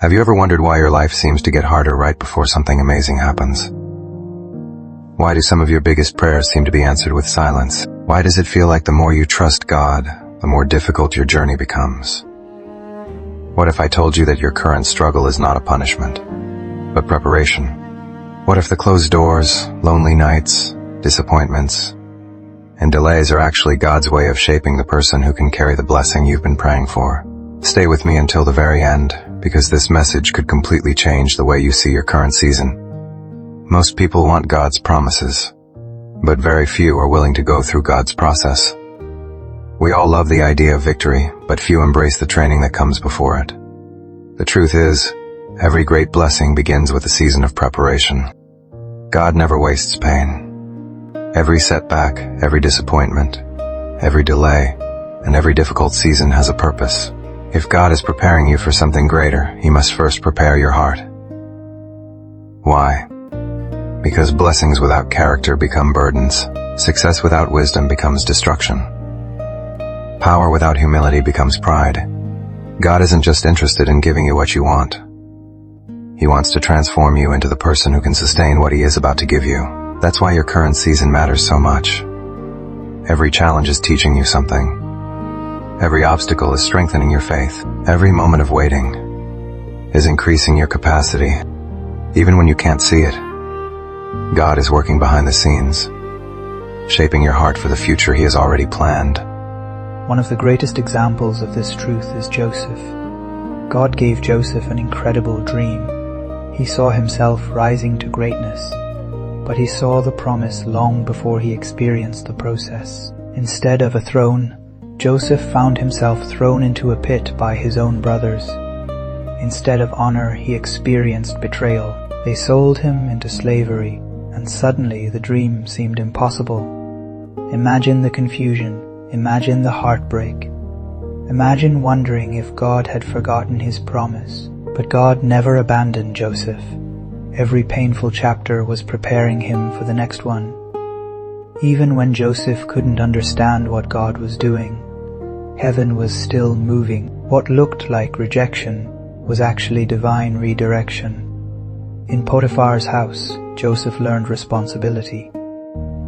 Have you ever wondered why your life seems to get harder right before something amazing happens? Why do some of your biggest prayers seem to be answered with silence? Why does it feel like the more you trust God, the more difficult your journey becomes? What if I told you that your current struggle is not a punishment, but preparation? What if the closed doors, lonely nights, disappointments, and delays are actually God's way of shaping the person who can carry the blessing you've been praying for? Stay with me until the very end, because this message could completely change the way you see your current season. Most people want God's promises, but very few are willing to go through God's process. We all love the idea of victory, but few embrace the training that comes before it. The truth is, every great blessing begins with a season of preparation. God never wastes pain. Every setback, every disappointment, every delay, and every difficult season has a purpose. If God is preparing you for something greater, He must first prepare your heart. Why? Because blessings without character become burdens. Success without wisdom becomes destruction. Power without humility becomes pride. God isn't just interested in giving you what you want. He wants to transform you into the person who can sustain what He is about to give you. That's why your current season matters so much. Every challenge is teaching you something. Every obstacle is strengthening your faith. Every moment of waiting is increasing your capacity. Even when you can't see it, God is working behind the scenes, shaping your heart for the future He has already planned. One of the greatest examples of this truth is Joseph. God gave Joseph an incredible dream. He saw himself rising to greatness, but he saw the promise long before he experienced the process. Instead of a throne, Joseph found himself thrown into a pit by his own brothers. Instead of honor, he experienced betrayal. They sold him into slavery, and suddenly the dream seemed impossible. Imagine the confusion. Imagine the heartbreak. Imagine wondering if God had forgotten His promise. But God never abandoned Joseph. Every painful chapter was preparing him for the next one. Even when Joseph couldn't understand what God was doing, heaven was still moving. What looked like rejection was actually divine redirection. In Potiphar's house, Joseph learned responsibility.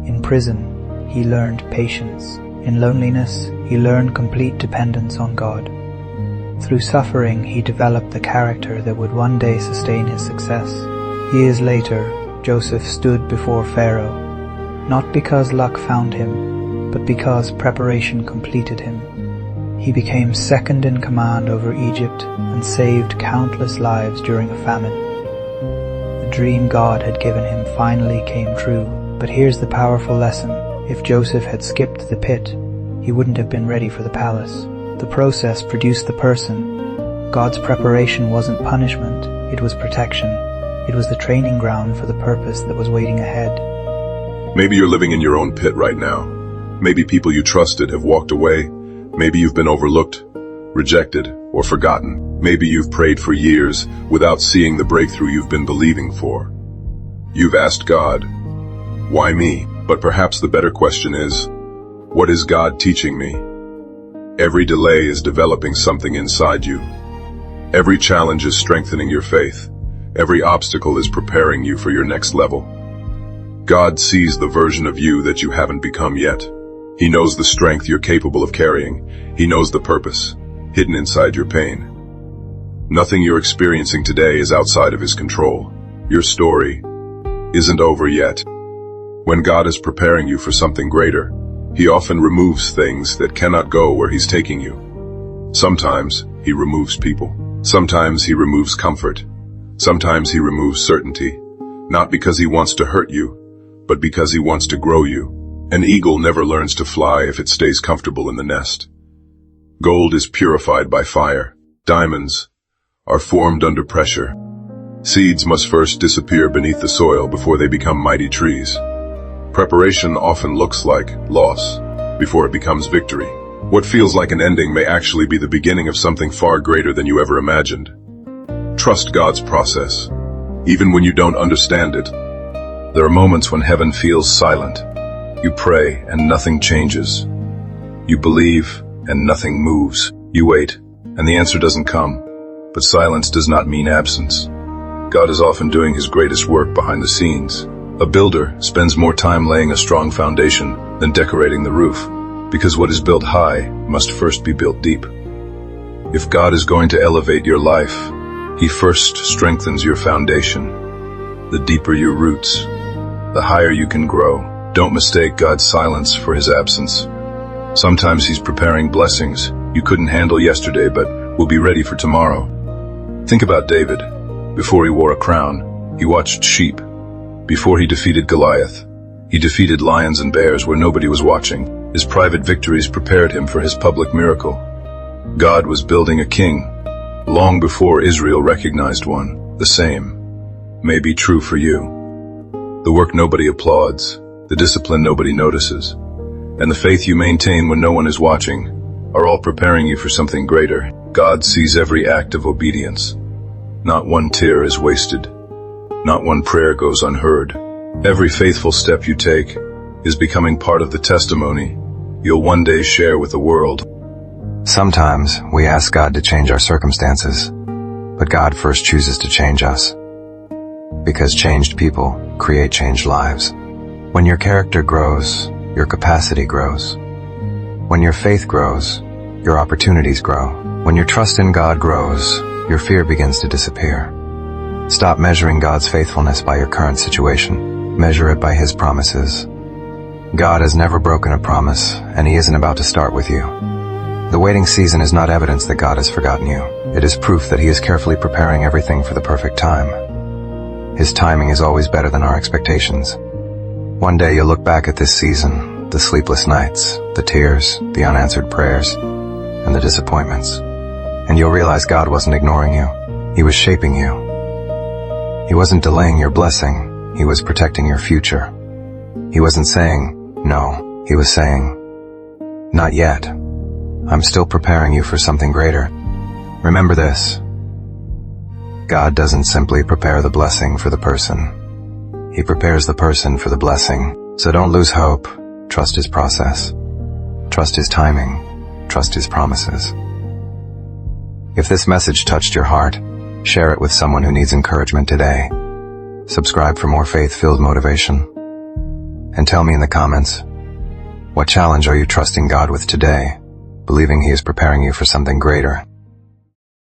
In prison, he learned patience. In loneliness, he learned complete dependence on God. Through suffering, he developed the character that would one day sustain his success. Years later, Joseph stood before Pharaoh, not because luck found him, but because preparation completed him. He became second in command over Egypt and saved countless lives during a famine. The dream God had given him finally came true. But here's the powerful lesson. If Joseph had skipped the pit, he wouldn't have been ready for the palace. The process produced the person. God's preparation wasn't punishment, it was protection. It was the training ground for the purpose that was waiting ahead. Maybe you're living in your own pit right now. Maybe people you trusted have walked away. Maybe you've been overlooked, rejected, or forgotten. Maybe you've prayed for years without seeing the breakthrough you've been believing for. You've asked God, why me? But perhaps the better question is, what is God teaching me? Every delay is developing something inside you. Every challenge is strengthening your faith. Every obstacle is preparing you for your next level. God sees the version of you that you haven't become yet. He knows the strength you're capable of carrying. He knows the purpose hidden inside your pain. Nothing you're experiencing today is outside of His control. Your story isn't over yet. When God is preparing you for something greater, He often removes things that cannot go where He's taking you. Sometimes He removes people. Sometimes He removes comfort. Sometimes He removes certainty, not because He wants to hurt you, but because He wants to grow you. An eagle never learns to fly if it stays comfortable in the nest. Gold is purified by fire. Diamonds are formed under pressure. Seeds must first disappear beneath the soil before they become mighty trees. Preparation often looks like loss before it becomes victory. What feels like an ending may actually be the beginning of something far greater than you ever imagined. Trust God's process, even when you don't understand it. There are moments when heaven feels silent. You pray and nothing changes. You believe and nothing moves. You wait and the answer doesn't come. But silence does not mean absence. God is often doing his greatest work behind the scenes. A builder spends more time laying a strong foundation than decorating the roof, because what is built high must first be built deep. If God is going to elevate your life, he first strengthens your foundation. The deeper your roots, the higher you can grow. Don't mistake God's silence for his absence. Sometimes he's preparing blessings you couldn't handle yesterday but will be ready for tomorrow. Think about David. Before he wore a crown, he watched sheep. Before he defeated Goliath, he defeated lions and bears where nobody was watching. His private victories prepared him for his public miracle. God was building a king long before Israel recognized one. The same may be true for you. The work nobody applauds, the discipline nobody notices, and the faith you maintain when no one is watching are all preparing you for something greater. God sees every act of obedience. Not one tear is wasted. Not one prayer goes unheard. Every faithful step you take is becoming part of the testimony you'll one day share with the world. Sometimes we ask God to change our circumstances, but God first chooses to change us. Because changed people create changed lives. When your character grows, your capacity grows. When your faith grows, your opportunities grow. When your trust in God grows, your fear begins to disappear. Stop measuring God's faithfulness by your current situation. Measure it by his promises. God has never broken a promise, and he isn't about to start with you. The waiting season is not evidence that God has forgotten you. It is proof that he is carefully preparing everything for the perfect time. His timing is always better than our expectations. One day you'll look back at this season, the sleepless nights, the tears, the unanswered prayers, and the disappointments, and you'll realize God wasn't ignoring you. He was shaping you. He wasn't delaying your blessing. He was protecting your future. He wasn't saying, no. He was saying, not yet. I'm still preparing you for something greater. Remember this. God doesn't simply prepare the blessing for the person. He prepares the person for the blessing. So don't lose hope. Trust his process. Trust his timing. Trust his promises. If this message touched your heart, share it with someone who needs encouragement today. Subscribe for more faith-filled motivation. And tell me in the comments, what challenge are you trusting God with today, believing he is preparing you for something greater?